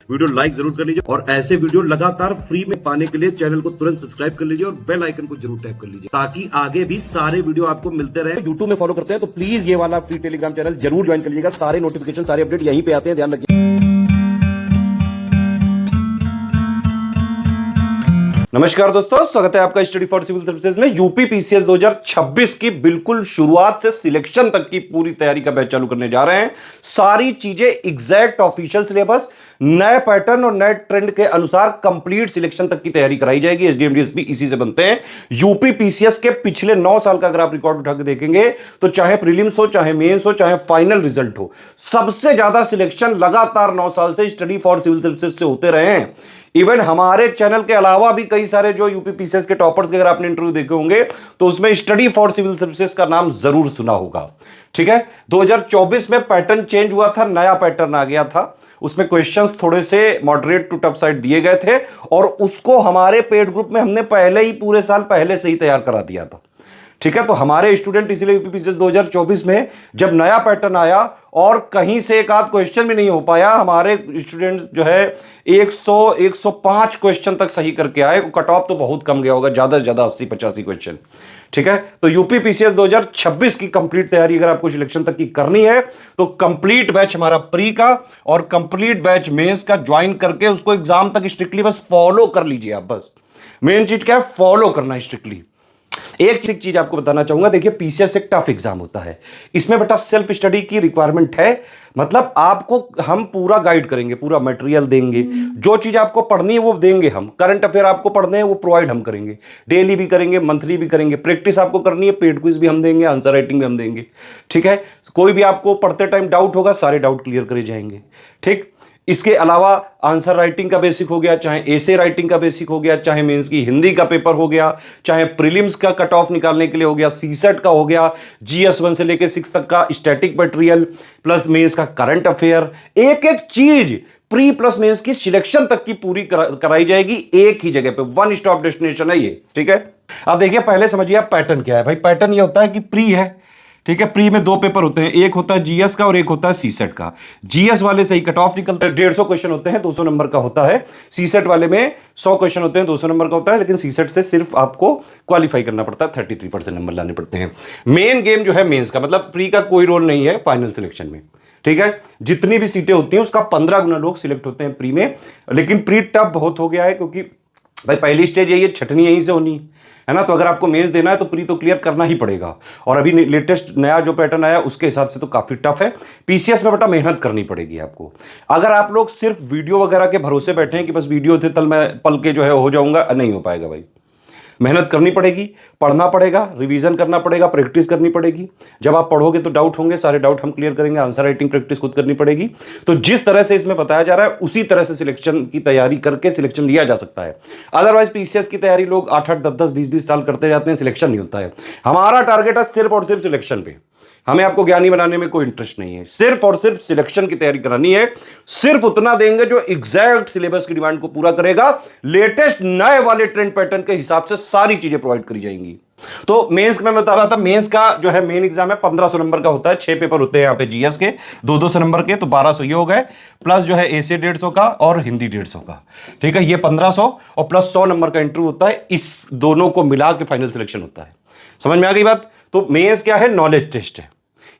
Video like जरूर कर लीजिए और ऐसे वीडियो लगातार फ्री में पाने के लिए चैनल को तुरंत सब्सक्राइब कर लीजिए और बेल आइकन को जरूर टैप कर लीजिए ताकि आगे भी सारे वीडियो आपको मिलते रहे। यूट्यूब में फॉलो करते हैं तो प्लीज ये वाला फ्री टेलीग्राम चैनल जरूर ज्वाइन कर लीजिएगा। सारे नोटिफिकेशन सारे अपडेट यहीं पे आते हैं, ध्यान रखिए। नमस्कार दोस्तों, स्वागत है आपका स्टडी फॉर सिविल सर्विसेज में। यूपी पीसीएस 2026 की बिल्कुल शुरुआत से सिलेक्शन तक की पूरी तैयारी का बैच चालू करने जा रहे हैं। सारी चीजें एग्जैक्ट ऑफिशियल सिलेबस, नए पैटर्न और नए ट्रेंड के अनुसार कंप्लीट सिलेक्शन तक की तैयारी कराई जाएगी। एसडीएम डीएसपी इसी से बनते हैं। यूपी पीसीएस के पिछले 9 साल का अगर आप रिकॉर्ड उठा के देखेंगे तो चाहे प्रीलिम्स हो, चाहे मेंस हो, चाहे फाइनल रिजल्ट हो, सबसे ज्यादा सिलेक्शन लगातार 9 साल से स्टडी फॉर सिविल सर्विसेज से होते रहे हैं। इवन हमारे चैनल के अलावा भी कई सारे जो यूपी पीसीएस के टॉपर्स के अगर आपने इंटरव्यू देखे होंगे तो उसमें स्टडी फॉर सिविल सर्विसेज का नाम जरूर सुना होगा। ठीक है, 2024 में पैटर्न चेंज हुआ था, नया पैटर्न आ गया था। उसमें क्वेश्चंस थोड़े से मॉडरेट टू टफ साइड दिए गए थे और उसको हमारे पेड ग्रुप में हमने पहले ही पूरे साल पहले से ही तैयार करा दिया था। ठीक है, तो हमारे स्टूडेंट इसलिए यूपी पीसीएस 2024 में जब नया पैटर्न आया और कहीं से एक आध क्वेश्चन भी नहीं हो पाया, हमारे स्टूडेंट जो है 105 क्वेश्चन तक सही करके आए। कट ऑफ तो बहुत कम गया होगा, ज्यादा से ज्यादा 80-85 क्वेश्चन। ठीक है, तो यूपी पीसीएस 2026 की कंप्लीट तैयारी अगर आपको सिलेक्शन तक की करनी है तो कंप्लीट बैच हमारा प्री का और कंप्लीट बैच मेंस का ज्वाइन करके उसको एग्जाम तक स्ट्रिक्टली बस फॉलो कर लीजिए। आप बस मेन चीज क्या है, फॉलो करना स्ट्रिक्टली। एक चीज आपको बताना चाहूंगा, देखिए पीसीएस एक टफ एग्जाम होता है, इसमें बेटा सेल्फ स्टडी की रिक्वायरमेंट है। मतलब आपको हम पूरा गाइड करेंगे, पूरा मटेरियल देंगे, जो चीज आपको पढ़नी है वो देंगे हम। करंट अफेयर आपको पढ़ने हैं वो प्रोवाइड हम करेंगे, डेली भी करेंगे, मंथली भी करेंगे। प्रैक्टिस आपको करनी है, पेड क्विज भी हम देंगे, आंसर राइटिंग भी हम देंगे। ठीक है, कोई भी आपको पढ़ते टाइम डाउट होगा, सारे डाउट क्लियर करे जाएंगे। ठीक, इसके अलावा आंसर राइटिंग का बेसिक हो गया, चाहे एसे राइटिंग का बेसिक हो गया, चाहे मेंस की हिंदी का पेपर हो गया, चाहे प्रीलिम्स का कट ऑफ निकालने के लिए हो गया, सीसेट का हो गया, जीएस 1 से लेकर 6 तक का स्टैटिक मटेरियल प्लस मेंस का करंट अफेयर, एक एक चीज प्री प्लस मेंस की सिलेक्शन तक की पूरी कराई जाएगी एक ही जगह पे। वन स्टॉप डेस्टिनेशन है ये। ठीक है, अब देखिए पहले समझिए आप पैटर्न क्या है। भाई पैटर्न ये होता है कि प्री है, ठीक है, प्री में 2 पेपर होते हैं, एक होता है जीएस का और एक होता है सीसेट का। जीएस वाले से ही कट ऑफ निकलता है, 150 क्वेश्चन होते हैं, 200 नंबर का होता है। सीसेट वाले में 100 क्वेश्चन होते हैं, 200 नंबर का होता है, लेकिन सीसेट से सिर्फ आपको क्वालिफाई करना पड़ता है, 33% नंबर लाने पड़ते हैं। मेन गेम जो है मेंस का, मतलब प्री का कोई रोल नहीं है फाइनल सिलेक्शन में। ठीक है, जितनी भी सीटें होती हैं उसका 15 गुना लोग सिलेक्ट होते हैं प्री में। लेकिन प्री टफ बहुत हो गया है क्योंकि भाई पहली स्टेज है, ये छटनी यहीं से होनी है ना। तो अगर आपको मेंस देना है तो प्री तो क्लियर करना ही पड़ेगा। और अभी लेटेस्ट नया जो पैटर्न आया उसके हिसाब से तो काफी टफ है। पीसीएस में बेटा मेहनत करनी पड़ेगी आपको। अगर आप लोग सिर्फ वीडियो वगैरह के भरोसे बैठे हैं कि बस वीडियो थे तल मैं पल के जो है हो जाऊंगा, नहीं हो पाएगा भाई। मेहनत करनी पड़ेगी, पढ़ना पड़ेगा, रिवीजन करना पड़ेगा, प्रैक्टिस करनी पड़ेगी। जब आप पढ़ोगे तो डाउट होंगे, सारे डाउट हम क्लियर करेंगे। आंसर राइटिंग प्रैक्टिस खुद करनी पड़ेगी। तो जिस तरह से इसमें बताया जा रहा है उसी तरह से सिलेक्शन की तैयारी करके सिलेक्शन लिया जा सकता है। अदरवाइज पीसीएस की तैयारी लोग 8-8, 10-10, 20-20 साल करते जाते हैं, सिलेक्शन नहीं होता है। हमारा टारगेट है सिर्फ और सिर्फ सिलेक्शन पे। हमें आपको ज्ञानी बनाने में कोई इंटरेस्ट नहीं है, सिर्फ और सिर्फ सिलेक्शन की तैयारी करानी है। सिर्फ उतना देंगे जो एग्जैक्ट सिलेबस की डिमांड को पूरा करेगा। लेटेस्ट नए वाले ट्रेंड पैटर्न के हिसाब से सारी चीजें प्रोवाइड करी जाएंगी। तो मेंस में बता रहा था, मेंस का जो है मेन एग्जाम है 1500 नंबर का होता है। 6 पेपर होते हैं यहाँ पे जीएस के, 200 नंबर के, तो 1200 ये हो गए। प्लस जो है एसे 150 का और हिंदी 150 का। ठीक है, ये 1500 और प्लस 100 नंबर का इंटरव्यू होता है। इस दोनों को मिला के फाइनल सिलेक्शन होता है। समझ में आ गई बात? तो मेंस क्या है, नॉलेज टेस्ट है।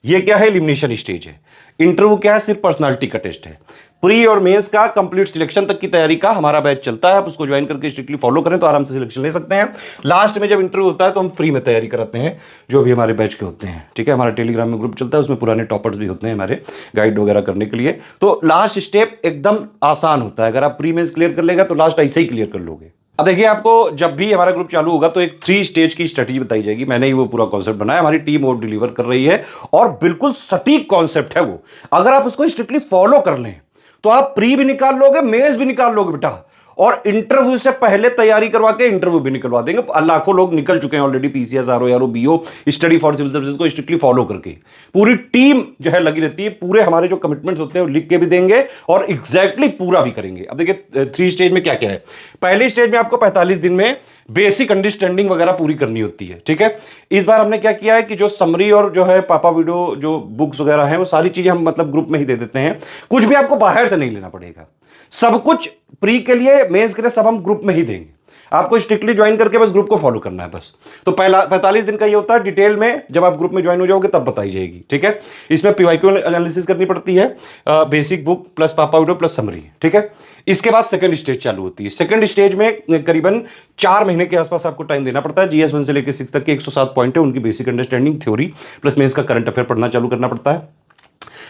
ये क्या है, एलिमिनेशन स्टेज है। इंटरव्यू क्या है, सिर्फ पर्सनालिटी का टेस्ट है। प्री और मेंस का कंप्लीट सिलेक्शन तक की तैयारी का हमारा बैच चलता है। आप उसको ज्वाइन करके स्ट्रिक्टली फॉलो करें तो आराम से सिलेक्शन ले सकते हैं। लास्ट में जब इंटरव्यू होता है तो हम फ्री में तैयारी कराते हैं, जो भी हमारे बैच के होते हैं। ठीक है, हमारा टेलीग्राम में ग्रुप चलता है, उसमें पुराने टॉपर्स भी होते हैं हमारे, गाइड वगैरह करने के लिए। तो लास्ट स्टेप एकदम आसान होता है। अगर आप प्री मेंस क्लियर कर लेगा तो लास्ट ऐसे ही क्लियर कर लोगे। अब देखिए, आपको जब भी हमारा ग्रुप चालू होगा तो एक 3 स्टेज की स्ट्रेटजी बताई जाएगी। मैंने ही वो पूरा कॉन्सेप्ट बनाया, हमारी टीम वो डिलीवर कर रही है और बिल्कुल सटीक कॉन्सेप्ट है वो। अगर आप उसको स्ट्रिक्टली फॉलो कर लें तो आप प्री भी निकाल लोगे, मेंस भी निकाल लोगे बेटा। और इंटरव्यू से पहले तैयारी करवा के इंटरव्यू भी निकलवा देंगे। लाखों लोग निकल चुके हैं already, PCS, RO, ARO, BO, study for civil services को स्ट्रिक्टली फॉलो करके। पूरी टीम जो है लगी रहती है, पूरे हमारे जो कमिटमेंट्स होते हैं वो लिख के भी देंगे और एग्जैक्टली पूरा भी करेंगे। अब देखिए 3 स्टेज में क्या क्या है। पहली स्टेज में आपको 45 दिन में बेसिक अंडरस्टैंडिंग वगैरह पूरी करनी होती है। ठीक है, इस बार हमने क्या किया है कि जो समरी और जो है पापा वीडियो जो बुक्स वगैरह हैं वो सारी चीजें हम मतलब ग्रुप में ही दे देते हैं। कुछ भी आपको बाहर से नहीं लेना पड़ेगा। सब कुछ प्री के लिए, मेंस के लिए सब हम ग्रुप में ही देंगे। आपको स्ट्रिक्टली ज्वाइन करके बस ग्रुप को फॉलो करना है बस। तो पहला 45 दिन का ये होता है, डिटेल में जब आप ग्रुप में ज्वाइन हो जाओगे तब बताई जाएगी, ठीक है। इसमें पीवाईक्यू एनालिसिस करनी पड़ती है, बेसिक बुक प्लस पापा वीडियो प्लस समरी, ठीक है। इसके बाद सेकंड स्टेज चालू होती है। सेकंड स्टेज में करीबन 4 महीने के आसपास आपको टाइम देना पड़ता है। जीएस 1 से लेकर 6 तक के 107 पॉइंट है, उनकी basic understanding, theory plus mains का करंट अफेयर पढ़ना चालू करना पड़ता है।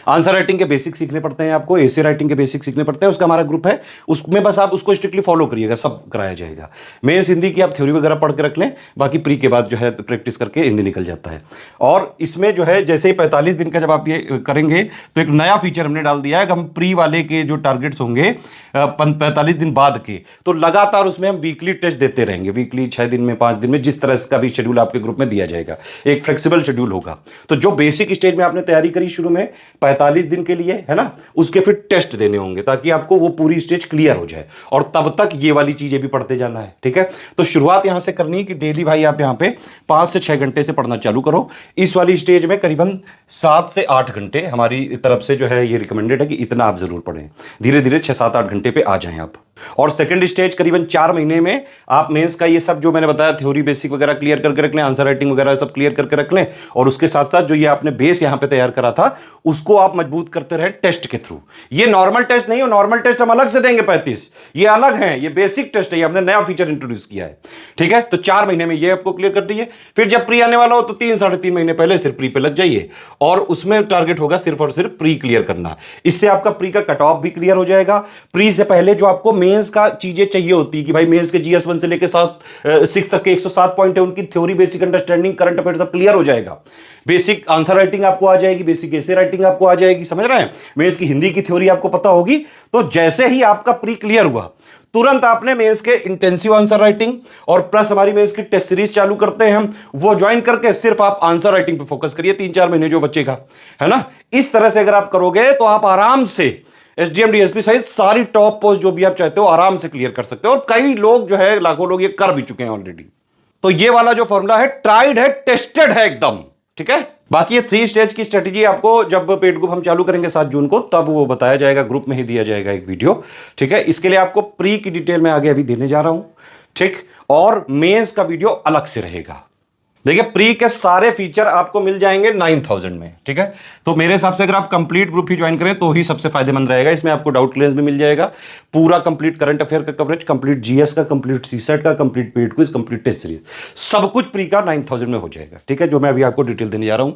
आंसर राइटिंग के बेसिक सीखने पड़ते हैं आपको, एसे राइटिंग के बेसिक सीखने पड़ते हैं। उसका हमारा ग्रुप है, उसमें बस आप उसको स्ट्रिक्टली फॉलो करिएगा, सब कराया जाएगा। मेंस हिंदी की आप थ्योरी वगैरह पढ़ के रख लें, बाकी प्री के बाद जो है प्रैक्टिस करके हिंदी निकल जाता है। और इसमें जो है जैसे ही 45 दिन का जब आप ये करेंगे तो एक नया फीचर हमने डाल दिया है कि हम प्री वाले के जो टारगेट्स होंगे 45 दिन बाद के, तो लगातार उसमें हम वीकली टेस्ट देते रहेंगे, वीकली 6 दिन में 5 दिन में, जिस तरह का भी शेड्यूल आपके ग्रुप में दिया जाएगा। एक फ्लेक्सिबल शेड्यूल होगा। तो जो बेसिक स्टेज में आपने तैयारी करी शुरू में 45 दिन के लिए, है ना, उसके फिर टेस्ट देने होंगे ताकि आपको वो पूरी स्टेज क्लियर हो जाए। और तब तक ये वाली चीजें भी पढ़ते जाना है, ठीक है। तो शुरुआत यहां से करनी है कि डेली भाई आप यहां पे 5 से 6 घंटे से पढ़ना चालू करो। इस वाली स्टेज में करीबन 7 से 8 घंटे हमारी तरफ से जो है ये रिकमेंडेड है कि इतना आप जरूर पढ़ें। धीरे धीरे 6-7-8 घंटे पे आ जाएं आप। और सेकंड स्टेज करीबन 4 महीने में आप मेंस का ये सब जो मैंने बताया, थ्योरी बेसिक वगैरह क्लियर करके रख लें, आंसर राइटिंग वगैरह सब क्लियर करके रख लें। और उसके साथ साथ जो ये आपने बेस यहां पे तैयार करा था उसको आप मजबूत करते रहें टेस्ट के थ्रू। ये नॉर्मल टेस्ट नहीं हो, नॉर्मल टेस्ट हम अलग से देंगे 35, ये अलग है, ये बेसिक टेस्ट है, ये हमने नया फीचर इंट्रोड्यूस किया है, ठीक है। तो 4 महीने में ये आपको क्लियर कर दिए। फिर जब प्री आने वाला हो तो 3-3.5 महीने पहले सिर्फ प्री पे लग जाइए, और उसमें टारगेट होगा सिर्फ और सिर्फ प्री क्लियर करना। इससे आपका प्री का कट ऑफ भी क्लियर हो जाएगा। प्री से पहले जो आपको मेंस का चीजें चाहिए होती है कि भाई मेंस के जीएस 1 से लेकर 6 तक के 107 पॉइंट है, उनकी theory basic understanding current affair सब क्लियर हो जाएगा। बेसिक आंसर राइटिंग आपको आ जाएगी, बेसिक एसे राइटिंग आपको आ जाएगी, समझ रहे हैं। मेंस की हिंदी की थ्योरी आपको पता होगी। तो जैसे ही आपका प्री क्लियर हुआ तुरंत आपने मेंस के इंटेंसिव आंसर राइटिंग और प्लस हमारी मेंस की टेस्ट सीरीज चालू करते हैं हम, वो ज्वाइन करके सिर्फ आप आंसर राइटिंग पे फोकस करिए 3-4 महीने जो बचेगा, है ना। इस तरह से अगर आप करोगे तो आप आराम से एसडीएम डीएसपी सहित सारी टॉप पोस्ट जो भी आप चाहते हो आराम से क्लियर कर सकते हो। और कई लोग जो है, लाखों लोग ये कर भी चुके हैं ऑलरेडी। तो ये वाला जो फॉर्मूला है ट्राइड है, टेस्टेड है एकदम, ठीक है। बाकी ये 3 स्टेज की स्ट्रेटेजी आपको जब पेड ग्रुप हम चालू करेंगे 7 जून को, तब वो बताया जाएगा, ग्रुप में ही दिया जाएगा एक वीडियो, ठीक है। इसके लिए आपको प्री की डिटेल में आगे अभी देने जा रहा हूं, ठीक। और मेंस का वीडियो अलग से रहेगा। देखिए प्री के सारे फीचर आपको मिल जाएंगे 9000 में, ठीक है। तो मेरे हिसाब से अगर आप कंप्लीट ग्रुप ही ज्वाइन करें तो ही सबसे फायदेमंद रहेगा। इसमें आपको डाउट क्लियरेंस भी मिल जाएगा, पूरा कंप्लीट करंट अफेयर का कवरेज, कंप्लीट जीएस का, कंप्लीट सीसेट का, complete paid quiz, complete test series, सब कुछ प्री का 9000 में हो जाएगा, ठीक है। जो मैं अभी आपको डिटेल देने जा रहा हूं।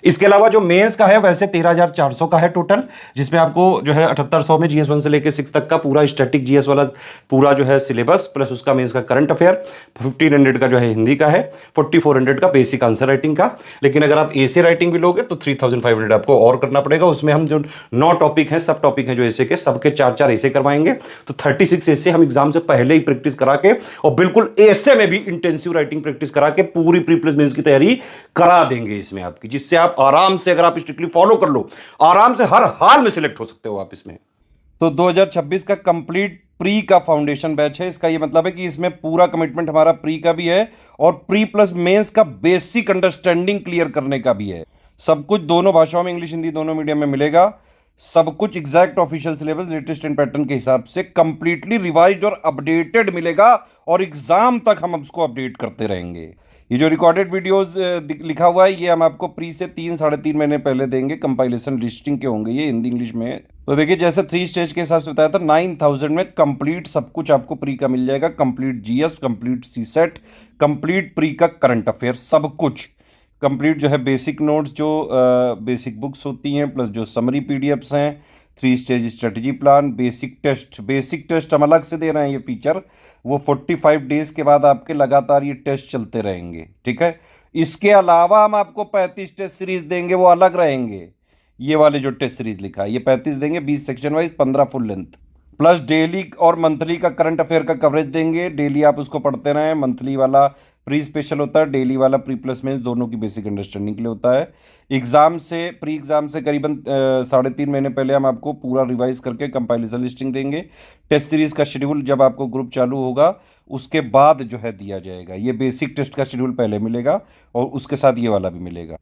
इसके अलावा जो मेंस का है वैसे 13400 का है टोटल, जिसमें आपको जो है 7800 में जीएस 1 से लेकर 6 तक का पूरा स्टैटिक जीएस वाला पूरा जो है सिलेबस, प्लस उसका मेंस का करंट अफेयर, 1500 का जो है हिंदी का है, 4400 का बेसिक आंसर राइटिंग का। लेकिन अगर आप एसे राइटिंग भी लोगे तो 3500 आपको और करना पड़ेगा। उसमें हम जो 9 टॉपिक हैं, सब टॉपिक हैं जो एसे के, सबके 4-4 एसे करवाएंगे। तो 36 एसे हम एग्जाम से पहले ही प्रैक्टिस करा के, और बिल्कुल एसे में भी इंटेंसिव राइटिंग प्रैक्टिस करा के पूरी प्री प्लस मेंस की तैयारी करा देंगे इसमें आपकी, जिससे आप आराम से, अगर आप स्ट्रिक्टली फॉलो कर लो, आराम से हर हाल में सिलेक्ट हो सकते हो आप इसमें। तो 2026 का कंप्लीट प्री का फाउंडेशन बैच है। इसका ये मतलब है कि इसमें पूरा कमिटमेंट हमारा प्री का भी है और प्री प्लस मेंस का बेसिक अंडरस्टैंडिंग क्लियर करने का भी है। सब कुछ दोनों भाषाओं में, इंग्लिश हिंदी दोनों मीडियम में मिलेगा। सब कुछ exact official syllabus, latest and pattern के हिसाब से कंप्लीटली रिवाइज्ड और अपडेटेड मिलेगा, और एग्जाम तक हम उसको अपडेट करते रहेंगे। ये जो रिकॉर्डेड वीडियोस लिखा हुआ है, ये हम आपको प्री से 3-3.5 महीने पहले देंगे। कंपाइलेशन लिस्टिंग के होंगे ये, हिंदी इंग्लिश में। तो देखिए जैसे 3 स्टेज के हिसाब से बताया था, 9000 में कंप्लीट सब कुछ आपको प्री का मिल जाएगा। Complete GS, complete CSAT, complete pre का करंट अफेयर, सब कुछ कंप्लीट जो है। बेसिक नोट्स जो बेसिक बुक्स होती हैं, प्लस जो समरी पीडीएफ्स हैं, 3 stage strategy plan, basic test हम अलग से दे रहे हैं ये फीचर। वो 45 डेज के बाद आपके लगातार ये टेस्ट चलते रहेंगे, ठीक है। इसके अलावा हम आपको 35 टेस्ट सीरीज देंगे, वो अलग रहेंगे। ये वाले जो टेस्ट सीरीज लिखा है ये 35 देंगे, 20 section wise, 15 full length, plus daily और मंथली का करंट अफेयर का कवरेज देंगे। डेली आप उसको पढ़ते रहें। मंथली वाला प्री स्पेशल होता है, डेली वाला प्री प्लस में दोनों की बेसिक अंडरस्टैंडिंग के लिए होता है। एग्जाम से, प्री एग्जाम से करीबन 3.5 महीने पहले हम आपको पूरा रिवाइज करके कंपाइलेशन लिस्टिंग देंगे। टेस्ट सीरीज का शेड्यूल जब आपको ग्रुप चालू होगा उसके बाद जो है दिया जाएगा। ये बेसिक टेस्ट का शेड्यूल पहले मिलेगा और उसके साथ ये वाला भी मिलेगा।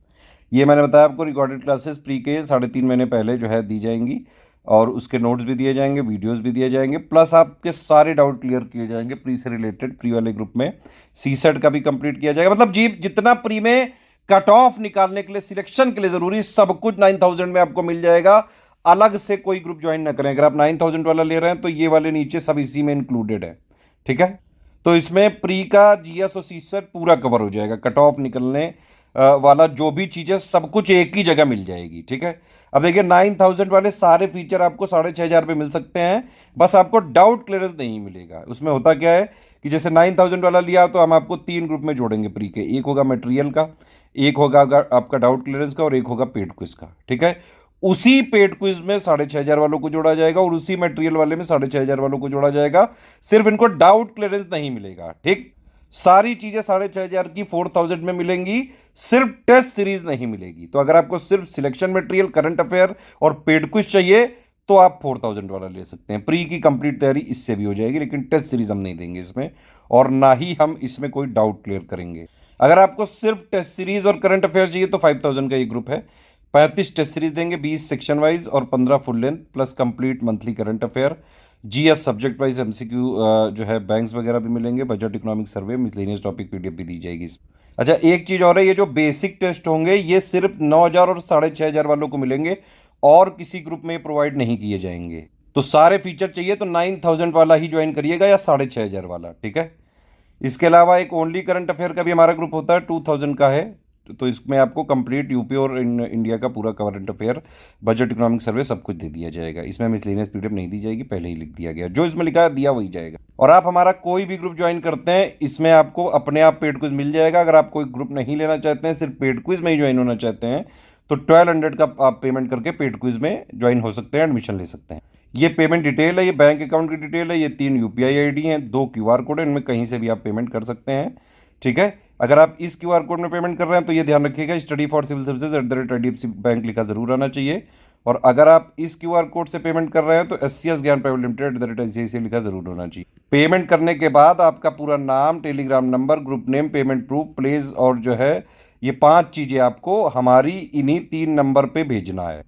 ये मैंने बताया आपको, रिकॉर्डेड क्लासेस प्री के 3.5 महीने पहले जो है दी जाएंगी। और उसके नोट्स भी दिए जाएंगे, वीडियोस भी दिए जाएंगे, प्लस आपके सारे डाउट क्लियर किए जाएंगे प्री से रिलेटेड। प्री वाले ग्रुप में सीसेट का भी कंप्लीट किया जाएगा। मतलब जी जितना प्री में कट ऑफ निकालने के लिए, सिलेक्शन के लिए जरूरी सब कुछ 9000 में आपको मिल जाएगा। अलग से कोई ग्रुप ज्वाइन ना करें। अगर आप 9000 वाला ले रहे हैं तो ये वाले नीचे सब इसी में इंक्लूडेड है, ठीक है। तो इसमें प्री का जीएस और सीसेट पूरा कवर हो जाएगा। कट ऑफ निकलने वाला जो भी चीजें सब कुछ एक ही जगह मिल जाएगी, ठीक है। अब देखिए 9000 वाले सारे फीचर आपको 6500 पे मिल सकते हैं, बस आपको डाउट क्लियरेंस नहीं मिलेगा। उसमें होता क्या है कि जैसे 9000 वाला लिया तो हम आपको 3 ग्रुप में जोड़ेंगे प्री के। एक होगा मटेरियल का, एक होगा आपका डाउट क्लियरेंस का, और एक होगा पेड क्विज का, ठीक है। उसी पेड क्विज में 6500 वालों को जोड़ा जाएगा और उसी मटेरियल वाले में 6500 वालों को जोड़ा जाएगा। सिर्फ इनको डाउट क्लियरेंस नहीं मिलेगा, ठीक। सारी चीजें 6500 की 4000 में मिलेंगी, सिर्फ टेस्ट सीरीज नहीं मिलेगी। तो अगर आपको सिर्फ सिलेक्शन मटेरियल, करंट अफेयर और पेड क्विज चाहिए तो आप 4000 वाला ले सकते हैं। प्री की कंप्लीट तैयारी इससे भी हो जाएगी, लेकिन टेस्ट सीरीज हम नहीं देंगे इसमें, और ना ही हम इसमें कोई डाउट क्लियर करेंगे। अगर आपको सिर्फ टेस्ट सीरीज और करंट अफेयर चाहिए तो 5000 का ये ग्रुप है। 35 टेस्ट सीरीज देंगे, 20 सेक्शन वाइज और 15 full length, plus complete monthly current affair, GS subject wise MCQ जो है बैंक्स वगैरह भी मिलेंगे, budget economic survey, miscellaneous topic PDF भी दी जाएगी। अच्छा एक चीज और है, ये जो बेसिक टेस्ट होंगे ये सिर्फ 9000 और 6500 वालों को मिलेंगे, और किसी ग्रुप में प्रोवाइड नहीं किए जाएंगे। तो सारे फीचर चाहिए तो 9000 वाला ही ज्वाइन करिएगा या 6500 वाला, ठीक है। इसके अलावा एक ओनली करंट अफेयर का भी हमारा ग्रुप होता है, 2000 का है। तो इसमें आपको कंप्लीट यूपी और इंडिया का पूरा current affair, budget economic survey सब कुछ दे दिया जाएगा। इसमें मिसलेनियस पीडीएफ नहीं दी जाएगी, पहले ही लिख दिया गया, जो इसमें लिखा है दिया वही जाएगा। और आप हमारा कोई भी ग्रुप ज्वाइन करते हैं इसमें आपको अपने आप पेड क्विज मिल जाएगा। अगर आप कोई ग्रुप नहीं लेना चाहते हैं, सिर्फ पेड क्विज में ही ज्वाइन होना चाहते हैं, तो 1200 का आप पेमेंट करके पेड क्विज में ज्वाइन हो सकते हैं, एडमिशन ले सकते हैं। ये पेमेंट डिटेल है, ये बैंक अकाउंट की डिटेल है, ये 3 यूपीआई आईडी हैं, 2 क्यूआर कोड है, इनमें कहीं से भी आप पेमेंट कर सकते हैं, ठीक है। अगर आप इस क्यूआर कोड में पेमेंट कर रहे हैं तो ये ध्यान रखिएगा study for civil services @IDFC bank लिखा जरूर आना चाहिए। और अगर आप इस क्यूआर कोड से पेमेंट कर रहे हैं तो SCS ज्ञान प्राइवेट लिमिटेड @ICICI लिखा जरूर होना चाहिए। पेमेंट करने के बाद आपका पूरा नाम, Telegram number, group name, payment proof, place और जो है ये 5 चीजें आपको हमारी इन्हीं 3 नंबर पे भेजना है।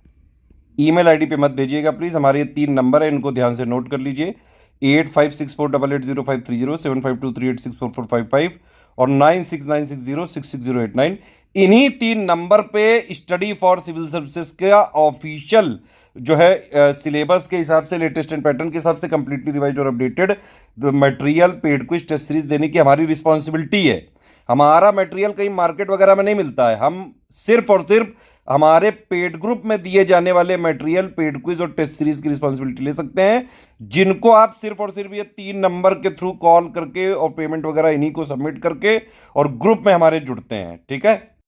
ईमेल आईडी पे मत भेजिएगा प्लीज। हमारे ये 3 नंबर है, इनको ध्यान से नोट कर लीजिए। 8564880530, 7523864455 और 9696066089। इन्हीं 3 नंबर पे स्टडी फॉर सिविल सर्विसेज का ऑफिशियल जो है सिलेबस के हिसाब से, लेटेस्ट एंड पैटर्न के हिसाब से कंप्लीटली रिवाइज और updated material, paid quiz, test series देने की हमारी रिस्पॉन्सिबिलिटी है। हमारा मटेरियल कहीं मार्केट वगैरह में नहीं मिलता है। हम सिर्फ और सिर्फ हमारे पेड ग्रुप में दिए जाने वाले मटेरियल, पेड क्विज और टेस्ट सीरीज की रिस्पॉन्सिबिलिटी ले सकते हैं, जिनको आप सिर्फ और सिर्फ ये 3 नंबर के थ्रू कॉल करके और पेमेंट वगैरह इन्हीं को सबमिट करके और ग्रुप में हमारे जुड़ते हैं, ठीक है।